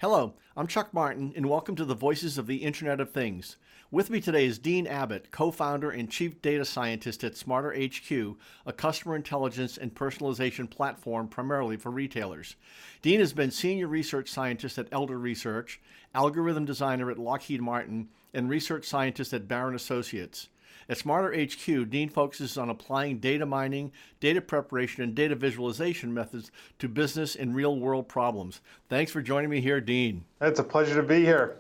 Hello, I'm Chuck Martin, and welcome to the Voices of the Internet of Things. With me today is Dean Abbott, co-founder and chief data scientist at SmarterHQ, a customer intelligence and personalization platform primarily for retailers. Dean has been senior research scientist at Elder Research, algorithm designer at Lockheed Martin, and research scientist at Barron Associates. At SmarterHQ, Dean focuses on applying data mining, data preparation, and data visualization methods to business and real-world problems. Thanks for joining me here, Dean. It's a pleasure to be here.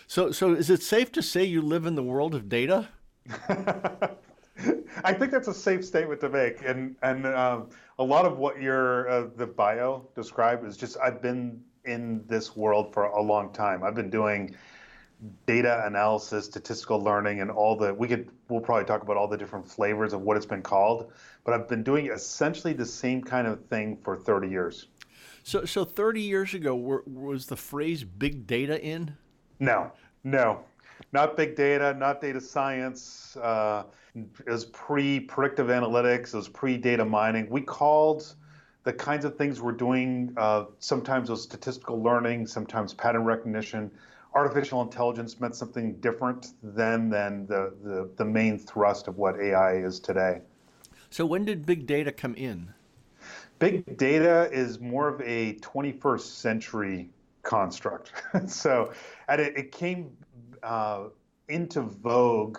So is it safe to say you live in the world of data? I think that's a safe statement to make, and a lot of what the bio described is just I've been in this world for a long time. I've been doing data analysis, statistical learning, and we'll probably talk about all the different flavors of what it's been called, but I've been doing essentially the same kind of thing for 30 years. So 30 years ago, was the phrase big data in? No, not big data, not data science. It was pre-predictive analytics, it was pre-data mining. We called the kinds of things we're doing, sometimes those statistical learning, sometimes pattern recognition. Artificial intelligence meant something different than the main thrust of what AI is today. So when did big data come in? Big data is more of a 21st century construct. So it came into vogue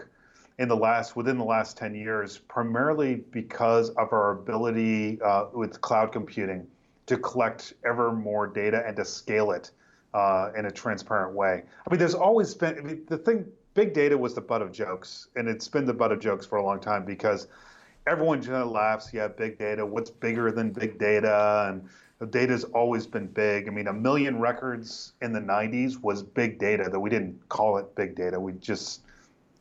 within the last 10 years, primarily because of our ability with cloud computing to collect ever more data and to scale it in a transparent way. I mean, there's always been, big data was the butt of jokes, and it's been the butt of jokes for a long time because everyone kind of laughs, yeah, big data, what's bigger than big data? And the data's always been big. I mean, 1 million records in the 90s was big data, though we didn't call it big data. We just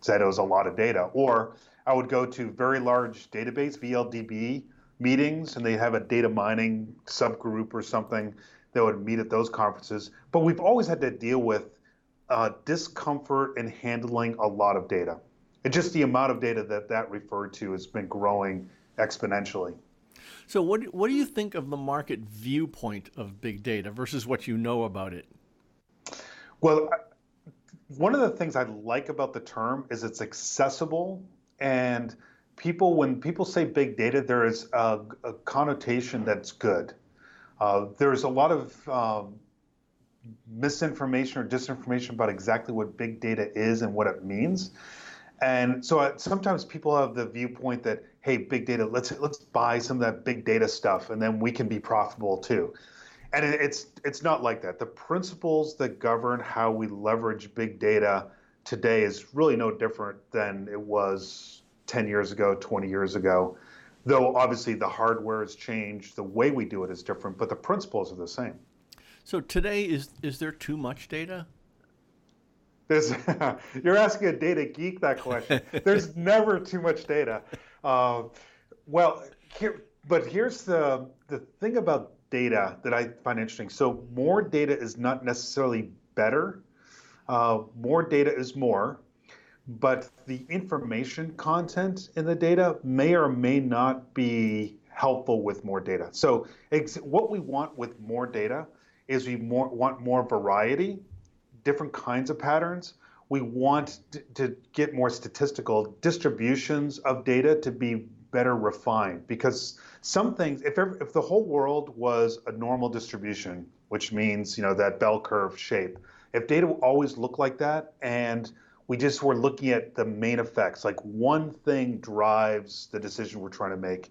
said it was a lot of data. Or I would go to very large database, VLDB meetings, and they have a data mining subgroup or something that would meet at those conferences. But we've always had to deal with discomfort in handling a lot of data. And just the amount of data that referred to has been growing exponentially. So what do you think of the market viewpoint of big data versus what you know about it? Well, one of the things I like about the term is it's accessible, and when people say big data, there is a connotation that's good. There's a lot of misinformation or disinformation about exactly what big data is and what it means. And so sometimes people have the viewpoint that, hey, big data, let's buy some of that big data stuff, and then we can be profitable too. And it's not like that. The principles that govern how we leverage big data today is really no different than it was 10 years ago, 20 years ago. Though obviously the hardware has changed, the way we do it is different, but the principles are the same. So today, is there too much data? You're asking a data geek that question. There's never too much data. Here's the thing about data that I find interesting. So more data is not necessarily better. More data is more. But the information content in the data may or may not be helpful with more data. So what we want with more data is we want more variety, different kinds of patterns. We want to get more statistical distributions of data to be better refined, because some things, if the whole world was a normal distribution, which means that bell curve shape, if data always looked like that and we just were looking at the main effects, like one thing drives the decision we're trying to make,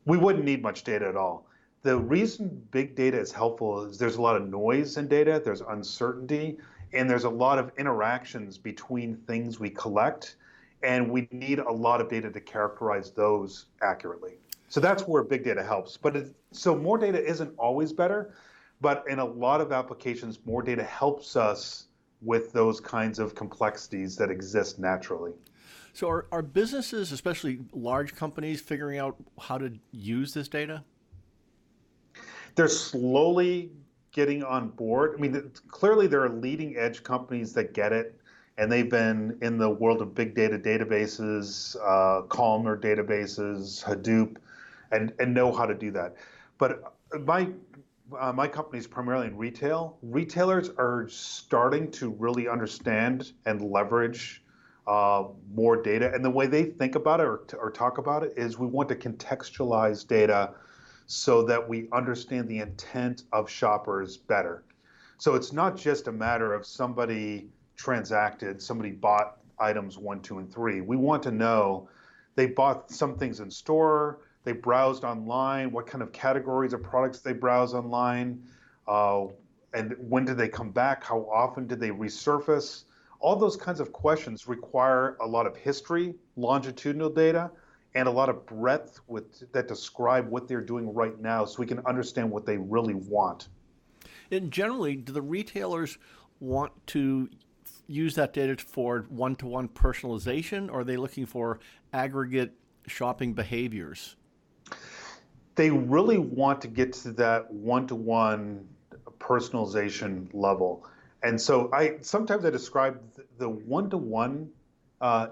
we wouldn't need much data at all. The reason big data is helpful is there's a lot of noise in data, there's uncertainty, and there's a lot of interactions between things we collect, and we need a lot of data to characterize those accurately. So that's where big data helps. So more data isn't always better, but in a lot of applications, more data helps us with those kinds of complexities that exist naturally. So are businesses, especially large companies, figuring out how to use this data? They're slowly getting on board. I mean, clearly there are leading edge companies that get it, and they've been in the world of big data databases, columnar databases, Hadoop, and know how to do that. But my company is primarily in retail. Retailers are starting to really understand and leverage more data. And the way they think about it or talk about it is we want to contextualize data so that we understand the intent of shoppers better. So it's not just a matter of somebody transacted, somebody bought items 1, 2, and 3. We want to know they bought some things in store, they browsed online, what kind of categories of products they browse online, uh, and when did they come back, how often did they resurface. All those kinds of questions require a lot of history, longitudinal data, and a lot of breadth that describe what they're doing right now so we can understand what they really want. And generally, do the retailers want to use that data for one-to-one personalization, or are they looking for aggregate shopping behaviors? They really want to get to that one-to-one personalization level. And so sometimes I describe the one-to-one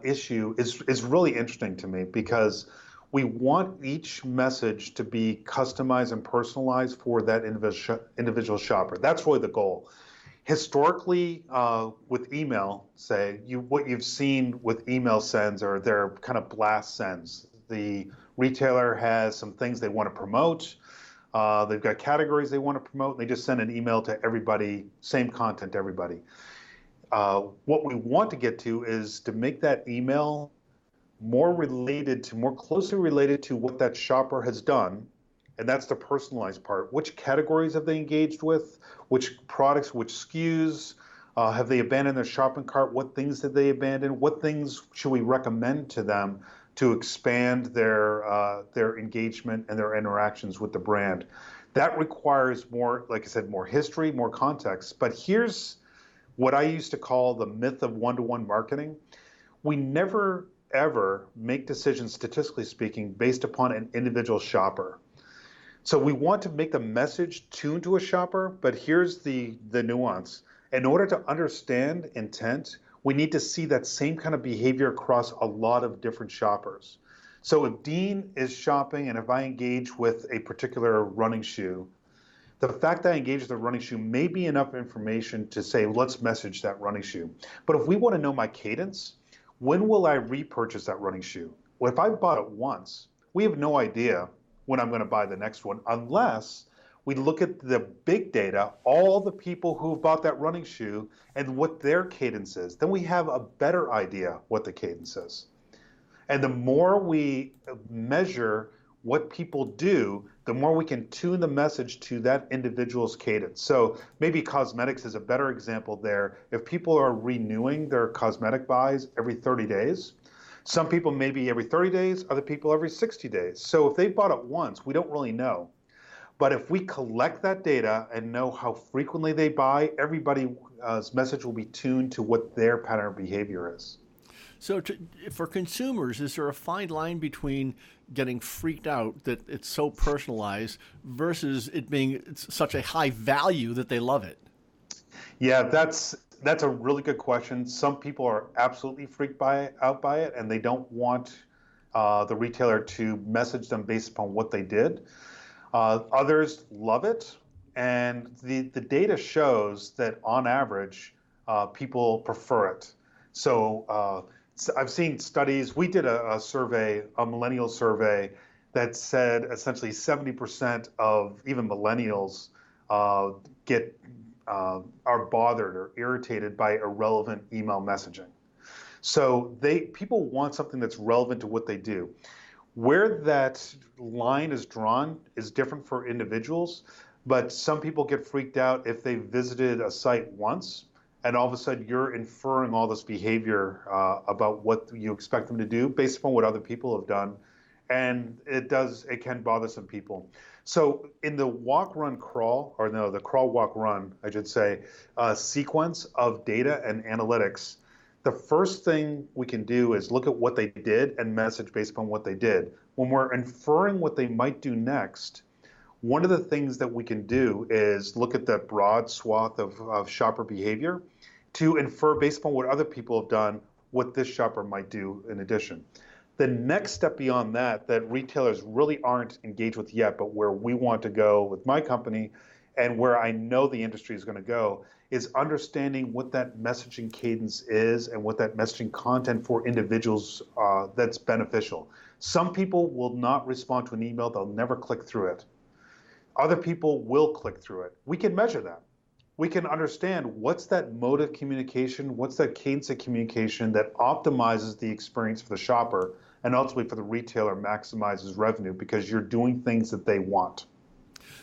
issue is really interesting to me because we want each message to be customized and personalized for that individual shopper. That's really the goal. Historically, with email, say what you've seen with email sends are their kind of blast sends. The retailer has some things they want to promote. They've got categories they want to promote. And they just send an email to everybody, same content to everybody. What we want to get to is to make that email more closely related to what that shopper has done. And that's the personalized part. Which categories have they engaged with? Which products, which SKUs? Have they abandoned their shopping cart? What things did they abandon? What things should we recommend to them to expand their engagement and their interactions with the brand? That requires more, like I said, more history, more context. But here's what I used to call the myth of one-to-one marketing. We never, ever make decisions, statistically speaking, based upon an individual shopper. So we want to make the message tuned to a shopper, but here's the nuance. In order to understand intent, we need to see that same kind of behavior across a lot of different shoppers. So if Dean is shopping and if I engage with a particular running shoe, the fact that I engage with the running shoe may be enough information to say, let's message that running shoe. But if we want to know my cadence, when will I repurchase that running shoe? Well, if I bought it once, we have no idea when I'm going to buy the next one, unless we look at the big data, all the people who've bought that running shoe and what their cadence is. Then we have a better idea what the cadence is. And the more we measure what people do, the more we can tune the message to that individual's cadence. So maybe cosmetics is a better example there. If people are renewing their cosmetic buys every 30 days, some people maybe every 30 days, other people every 60 days. So if they bought it once, we don't really know. But if we collect that data and know how frequently they buy, everybody's message will be tuned to what their pattern of behavior is. So for consumers, is there a fine line between getting freaked out that it's so personalized versus it being such a high value that they love it? Yeah, that's a really good question. Some people are absolutely freaked out by it, and they don't want the retailer to message them based upon what they did. Others love it, and the data shows that on average, people prefer it. So I've seen studies. We did a survey, a millennial survey, that said essentially 70% of even millennials are bothered or irritated by irrelevant email messaging. So people want something that's relevant to what they do. Where that line is drawn is different for individuals, but some people get freaked out if they visited a site once and all of a sudden you're inferring all this behavior about what you expect them to do based upon what other people have done. And it can bother some people. So in the the crawl, walk, run, I should say, sequence of data and analytics, the first thing we can do is look at what they did and message based upon what they did. When we're inferring what they might do next, one of the things that we can do is look at the broad swath of shopper behavior to infer based upon what other people have done, what this shopper might do in addition. The next step beyond that retailers really aren't engaged with yet, but where we want to go with my company, and where I know the industry is going to go is understanding what that messaging cadence is and what that messaging content for individuals that's beneficial. Some people will not respond to an email, they'll never click through it. Other people will click through it. We can measure that. We can understand what's that mode of communication, what's that cadence of communication that optimizes the experience for the shopper and ultimately for the retailer maximizes revenue because you're doing things that they want.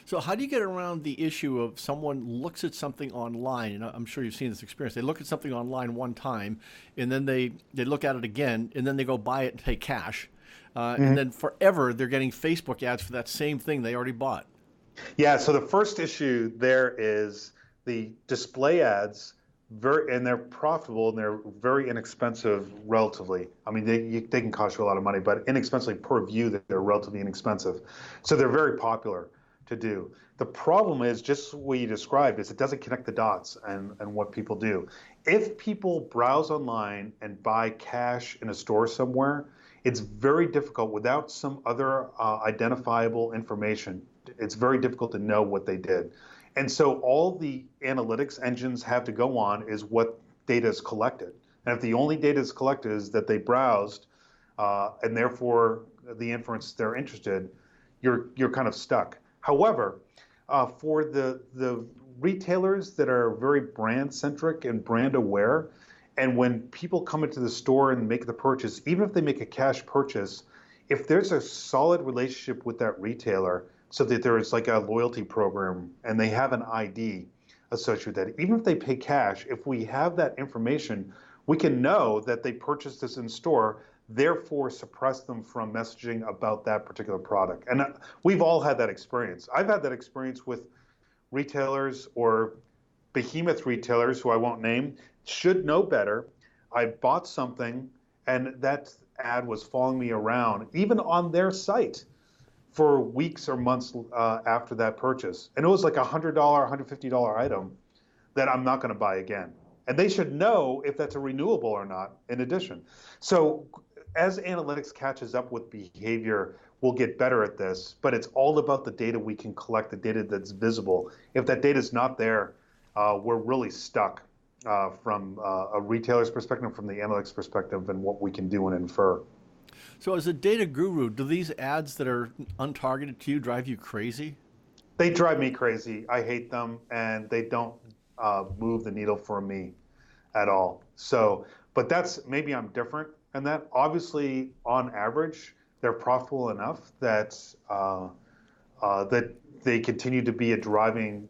So how do you get around the issue of someone looks at something online, and I'm sure you've seen this experience, they look at something online one time, and then they look at it again, and then they go buy it and pay cash, and then forever they're getting Facebook ads for that same thing they already bought? Yeah, so the first issue there is the display ads, and they're profitable and they're very inexpensive relatively. I mean, they can cost you a lot of money, but inexpensively per view, they're relatively inexpensive. So they're very popular to do. The problem is just what you described is it doesn't connect the dots and what people do. If people browse online and buy cash in a store somewhere, it's very difficult without some other identifiable information. It's very difficult to know what they did. And so all the analytics engines have to go on is what data is collected. And if the only data is collected is that they browsed and therefore the inference they're interested, you're kind of stuck. However, for the retailers that are very brand centric and brand aware, and when people come into the store and make the purchase, even if they make a cash purchase, if there's a solid relationship with that retailer, so that there is like a loyalty program and they have an ID associated with that, even if they pay cash, if we have that information, we can know that they purchased this in store, therefore suppress them from messaging about that particular product. And we've all had that experience. I've had that experience with retailers or behemoth retailers who I won't name, should know better. I bought something and that ad was following me around, even on their site, for weeks or months after that purchase. And it was like $100, $150 item that I'm not going to buy again. And they should know if that's a renewable or not in addition. So as analytics catches up with behavior, we'll get better at this, but it's all about the data we can collect, the data that's visible. If that data is not there, we're really stuck from a retailer's perspective, from the analytics perspective, and what we can do and infer. So as a data guru, do these ads that are untargeted to you drive you crazy? They drive me crazy. I hate them, and they don't move the needle for me at all. So, but maybe I'm different, and that obviously, on average, they're profitable enough that that they continue to be a driving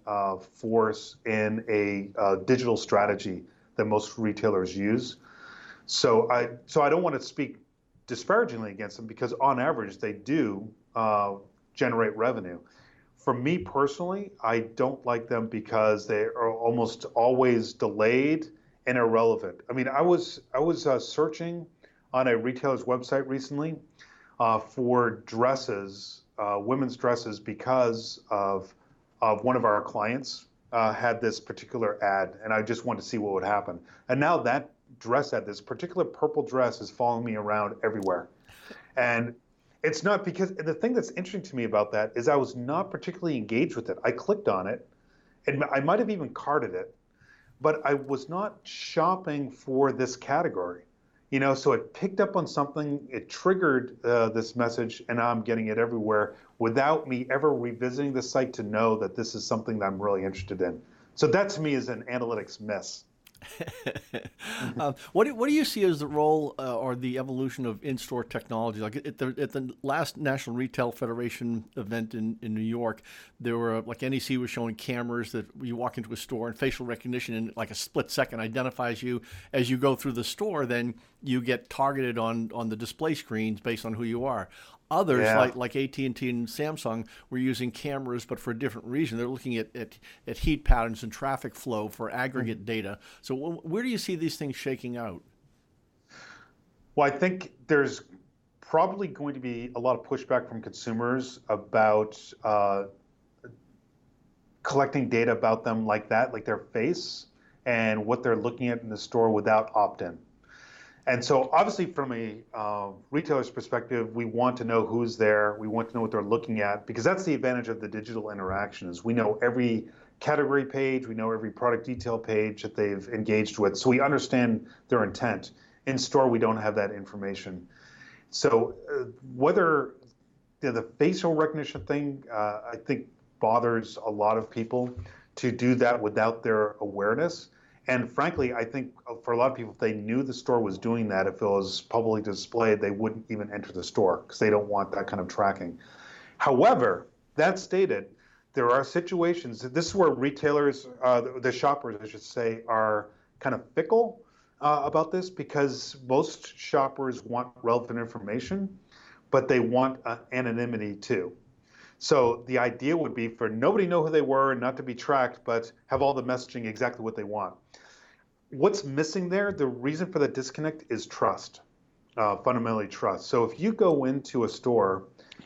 force in a digital strategy that most retailers use. So I don't want to speak disparagingly against them because on average they do generate revenue. For me personally, I don't like them because they are almost always delayed and irrelevant. I mean, I was searching on a retailer's website recently for dresses, women's dresses, because of one of our clients had this particular ad, and I just wanted to see what would happen. And now that dress ad, this particular purple dress, is following me around everywhere. And it's not because the thing that's interesting to me about that is I was not particularly engaged with it. I clicked on it, and I might have even carded it, but I was not shopping for this category. You know, so it picked up on something, it triggered this message, and now I'm getting it everywhere without me ever revisiting the site to know that this is something that I'm really interested in. So that to me is an analytics miss. What do you see as the role or the evolution of in-store technology? Like at the last National Retail Federation event in New York, there were like NEC was showing cameras that you walk into a store and facial recognition in like a split second identifies you as you go through the store. Then you get targeted on the display screens based on who you are. Others, like AT&T and Samsung, were using cameras, but for a different reason. They're looking at heat patterns and traffic flow for aggregate data. So where do you see these things shaking out? Well, I think there's probably going to be a lot of pushback from consumers about collecting data about them like that, like their face and what they're looking at in the store without opt-in. And so obviously from a retailer's perspective, we want to know who's there. We want to know what they're looking at, because that's the advantage of the digital interaction is we know every category page, we know every product detail page that they've engaged with. So we understand their intent. In store, we don't have that information. So whether the facial recognition thing, I think bothers a lot of people to do that without their awareness. And frankly, I think for a lot of people, if they knew the store was doing that, if it was publicly displayed, they wouldn't even enter the store because they don't want that kind of tracking. However, that stated, there are situations, this is where retailers, the shoppers, I should say, are kind of fickle about this, because most shoppers want relevant information, but they want anonymity too. So the idea would be for nobody to know who they were and not to be tracked, but have all the messaging exactly what they want. What's missing there, the reason for the disconnect is trust, fundamentally trust. So if you go into a store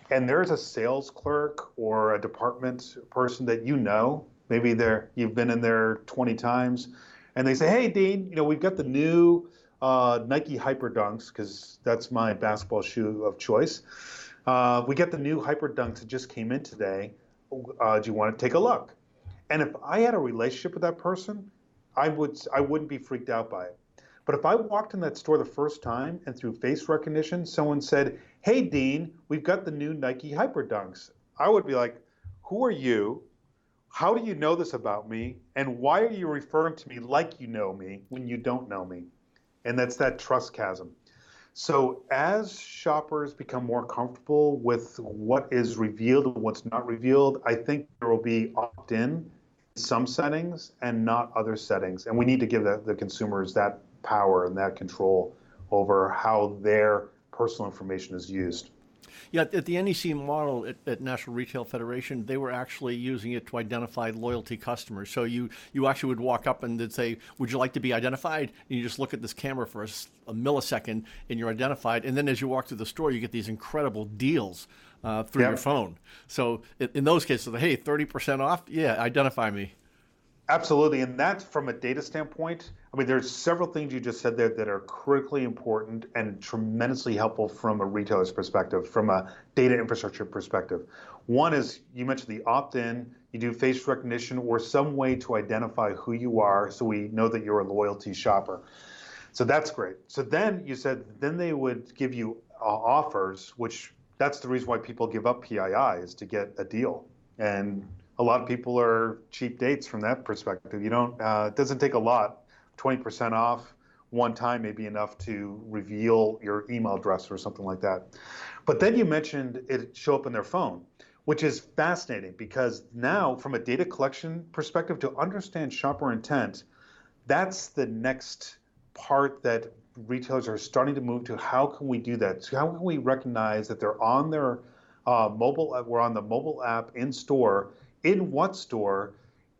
and there's a sales clerk or a department person that you know, maybe you've been in there 20 times, and they say, hey, Dean, we've got the new Nike Hyper Dunks, because that's my basketball shoe of choice. We got the new Hyper Dunks that just came in today. Do you want to take a look? And if I had a relationship with that person, I wouldn't be freaked out by it. But if I walked in that store the first time and through face recognition, someone said, hey, Dean, we've got the new Nike Hyper Dunks, I would be like, who are you? How do you know this about me? And why are you referring to me like you know me when you don't know me? And that's that trust chasm. So as shoppers become more comfortable with what is revealed and what's not revealed, I think there will be opt-in some settings and not other settings. And we need to give the consumers that power and that control over how their personal information is used. Yeah, at the NEC model at National Retail Federation, they were actually using it to identify loyalty customers. So you actually would walk up and they'd say, would you like to be identified? And you just look at this camera for a millisecond and you're identified. And then as you walk through the store, you get these incredible deals through your phone. So in those cases, hey, 30% off? Yeah, identify me. Absolutely. And that's from a data standpoint. I mean, there's several things you just said there that are critically important and tremendously helpful from a retailer's perspective, from a data infrastructure perspective. One is you mentioned the opt-in, you do face recognition or some way to identify who you are so we know that you're a loyalty shopper. So that's great. So then you said, then they would give you offers, which that's the reason why people give up PII is to get a deal. And a lot of people are cheap dates from that perspective. You don't, it doesn't take a lot. 20% off one time may be enough to reveal your email address or something like that. But then you mentioned it show up in their phone, which is fascinating because now from a data collection perspective, to understand shopper intent, that's the next part that retailers are starting to move to. How can we do that? So how can we recognize that they're on their mobile, we're on the mobile app in store, in what store,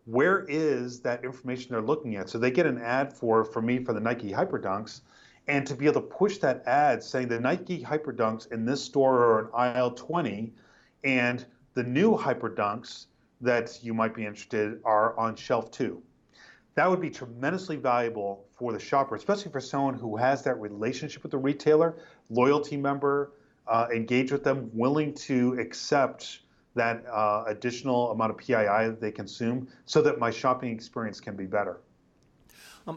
where is that information they're looking at? So they get an ad for me for the Nike Hyper Dunks, and to be able to push that ad saying the Nike Hyper Dunks in this store are in aisle 20, and the new Hyper Dunks that you might be interested are on shelf 2. That would be tremendously valuable for the shopper, especially for someone who has that relationship with the retailer, loyalty member, engage with them, willing to accept that additional amount of PII that they consume so that my shopping experience can be better.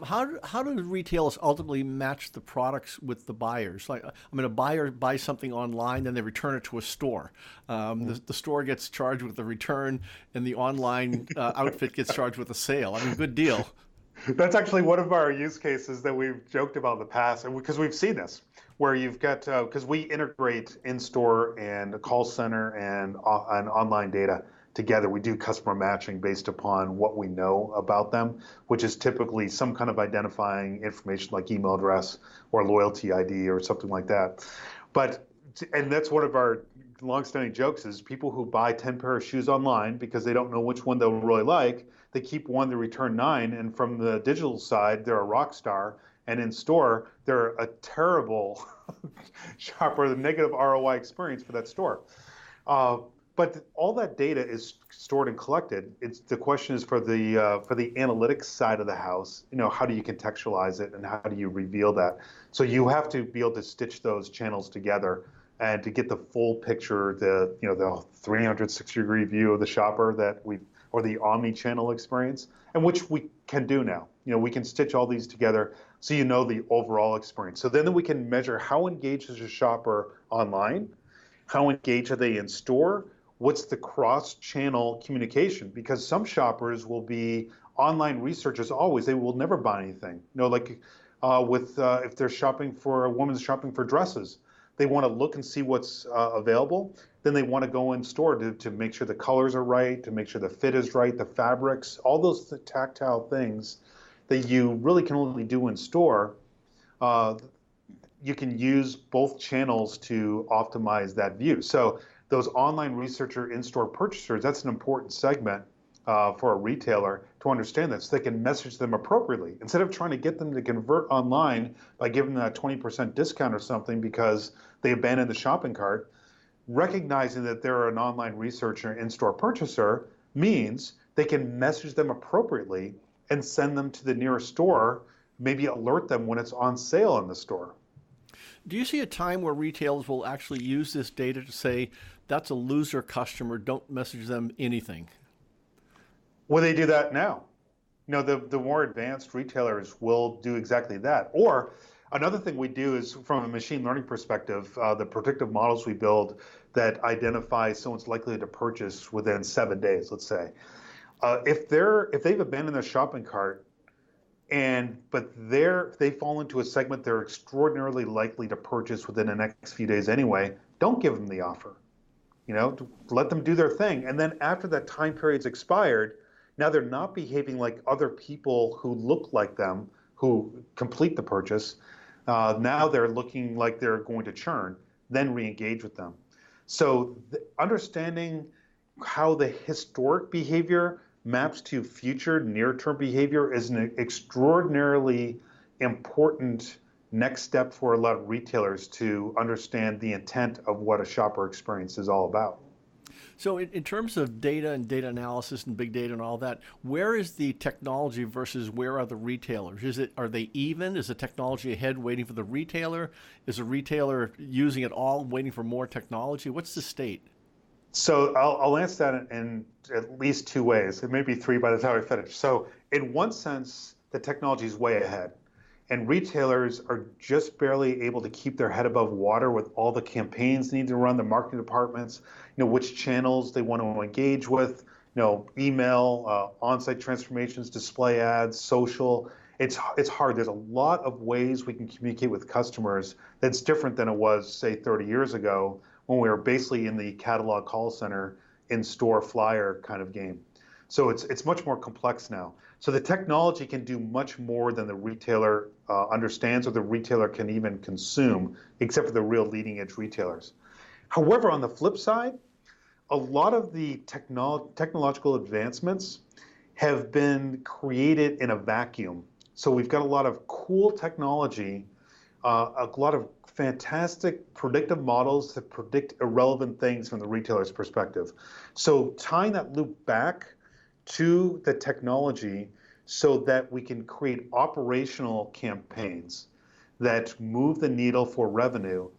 How do retailers ultimately match the products with the buyers? Like, I mean, a buyer buys something online, then they return it to a store. The store gets charged with the return, and the online outfit gets charged with a sale. I mean, good deal. That's actually one of our use cases that we've joked about in the past, and because we've seen this, where you've got, because we integrate in-store and a call center and online data together. We do customer matching based upon what we know about them, which is typically some kind of identifying information like email address or loyalty ID or something like that. And that's one of our longstanding jokes is people who buy 10 pair of shoes online because they don't know which one they'll really like, they keep one, they return 9, and from the digital side, they're a rock star, and in store, they're a terrible shopper, the negative ROI experience for that store. But all that data is stored and collected. It's the question is for the analytics side of the house. How do you contextualize it and how do you reveal that? So you have to be able to stitch those channels together and to get the full picture, the 360-degree view of the shopper or the omni-channel experience, and which we can do now. We can stitch all these together so the overall experience. So then we can measure how engaged is a shopper online, how engaged are they in store, what's the cross-channel communication? Because some shoppers will be online researchers always. They will never buy anything. If they're shopping for a woman's shopping for dresses, they want to look and see what's available. Then they want to go in store to make sure the colors are right, to make sure the fit is right, the fabrics, all those tactile things that you really can only do in store. You can use both channels to optimize that view. So those online researcher in-store purchasers, that's an important segment for a retailer to understand that so they can message them appropriately. Instead of trying to get them to convert online by giving them a 20% discount or something because they abandoned the shopping cart, recognizing that they're an online researcher in-store purchaser means they can message them appropriately and send them to the nearest store, maybe alert them when it's on sale in the store. Do you see a time where retailers will actually use this data to say, that's a loser customer, don't message them anything? Well, they do that now. The more advanced retailers will do exactly that. Or another thing we do is from a machine learning perspective, the predictive models we build that identify someone's likely to purchase within 7 days, let's say. If they've abandoned their shopping cart, but they fall into a segment they're extraordinarily likely to purchase within the next few days anyway, don't give them the offer. Let them do their thing. And then after that time period's expired, now they're not behaving like other people who look like them, who complete the purchase. Now they're looking like they're going to churn, then re-engage with them. So understanding how the historic behavior maps to future near-term behavior is an extraordinarily important next step for a lot of retailers to understand the intent of what a shopper experience is all about. So in terms of data and data analysis and big data and all that, where is the technology versus where are the retailers? Are they even? Is the technology ahead waiting for the retailer? Is the retailer using it all, waiting for more technology? What's the state? So I'll answer that in at least two ways. It may be three by the time I finish. So in one sense, the technology is way ahead. And retailers are just barely able to keep their head above water with all the campaigns they need to run, the marketing departments, which channels they want to engage with, email, on-site transformations, display ads, social. It's hard. There's a lot of ways we can communicate with customers that's different than it was, say, 30 years ago when we were basically in the catalog call center in-store flyer kind of game. So it's much more complex now. So the technology can do much more than the retailer understands or the retailer can even consume, except for the real leading edge retailers. However, on the flip side, a lot of the technological advancements have been created in a vacuum. So we've got a lot of cool technology, a lot of fantastic predictive models that predict irrelevant things from the retailer's perspective. So tying that loop back to the technology so that we can create operational campaigns that move the needle for revenue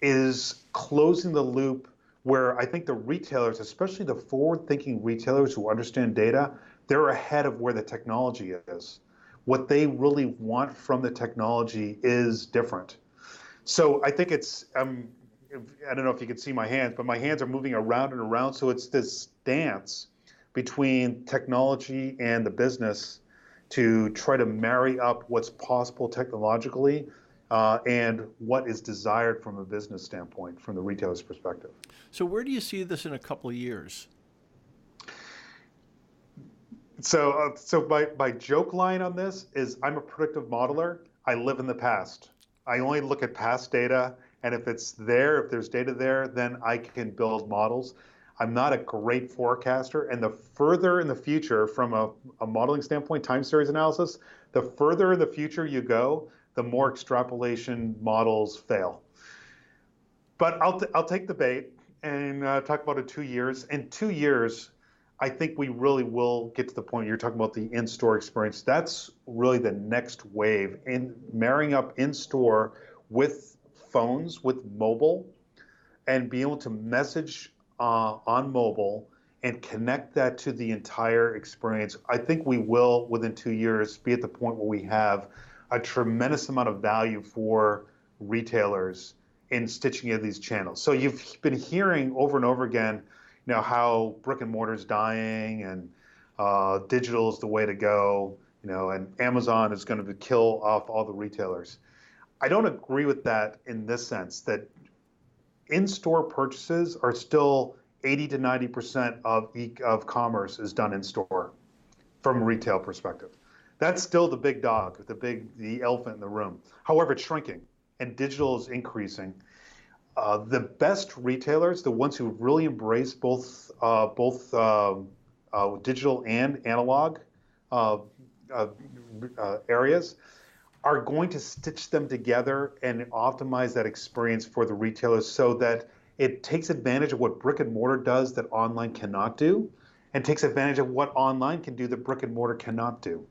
is closing the loop where I think the retailers, especially the forward-thinking retailers who understand data, they're ahead of where the technology is. What they really want from the technology is different. So I think I don't know if you can see my hands, but my hands are moving around and around. So it's this dance between technology and the business to try to marry up what's possible technologically and what is desired from a business standpoint, from the retailer's perspective. So where do you see this in a couple of years? So my joke line on this is I'm a predictive modeler. I live in the past. I only look at past data, and if it's there, if there's data there, then I can build models. I'm not a great forecaster, and the further in the future from a modeling standpoint, time series analysis, the further in the future you go, the more extrapolation models fail. But I'll take the bait, and talk about in 2 years. In 2 years, I think we really will get to the point you're talking about the in-store experience. That's really the next wave in marrying up in-store with phones, with mobile, and being able to message on mobile and connect that to the entire experience. I think we will, within 2 years, be at the point where we have a tremendous amount of value for retailers in stitching in these channels. So you've been hearing over and over again, how brick and mortar is dying and digital is the way to go, and Amazon is going to kill off all the retailers. I don't agree with that in this sense that in-store purchases are still 80 to 90% of commerce is done in store from a retail perspective. That's still the big dog, the elephant in the room. However, it's shrinking and digital is increasing. The best retailers, the ones who really embrace both digital and analog areas, are going to stitch them together and optimize that experience for the retailers so that it takes advantage of what brick and mortar does that online cannot do, and takes advantage of what online can do that brick and mortar cannot do.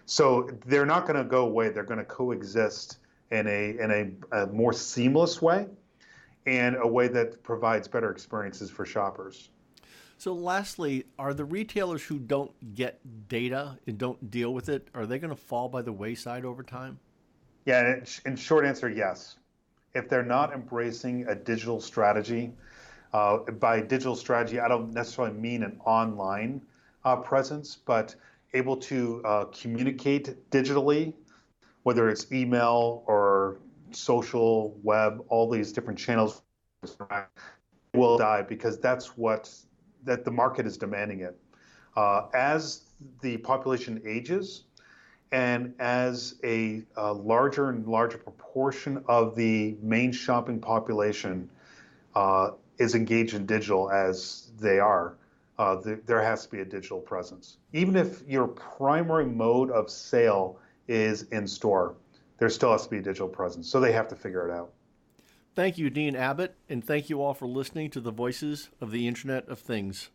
So they're not going to go away. They're going to coexist in a more seamless way, and a way that provides better experiences for shoppers. So lastly, are the retailers who don't get data and don't deal with it, are they going to fall by the wayside over time? Yeah, in short answer, yes. If they're not embracing a digital strategy, by digital strategy, I don't necessarily mean an online presence, but able to communicate digitally, whether it's email or social, web, all these different channels will die because that the market is demanding it. As the population ages and as a larger and larger proportion of the main shopping population is engaged in digital as they are, there has to be a digital presence. Even if your primary mode of sale is in store, there still has to be a digital presence. So they have to figure it out. Thank you, Dean Abbott, and thank you all for listening to the Voices of the Internet of Things.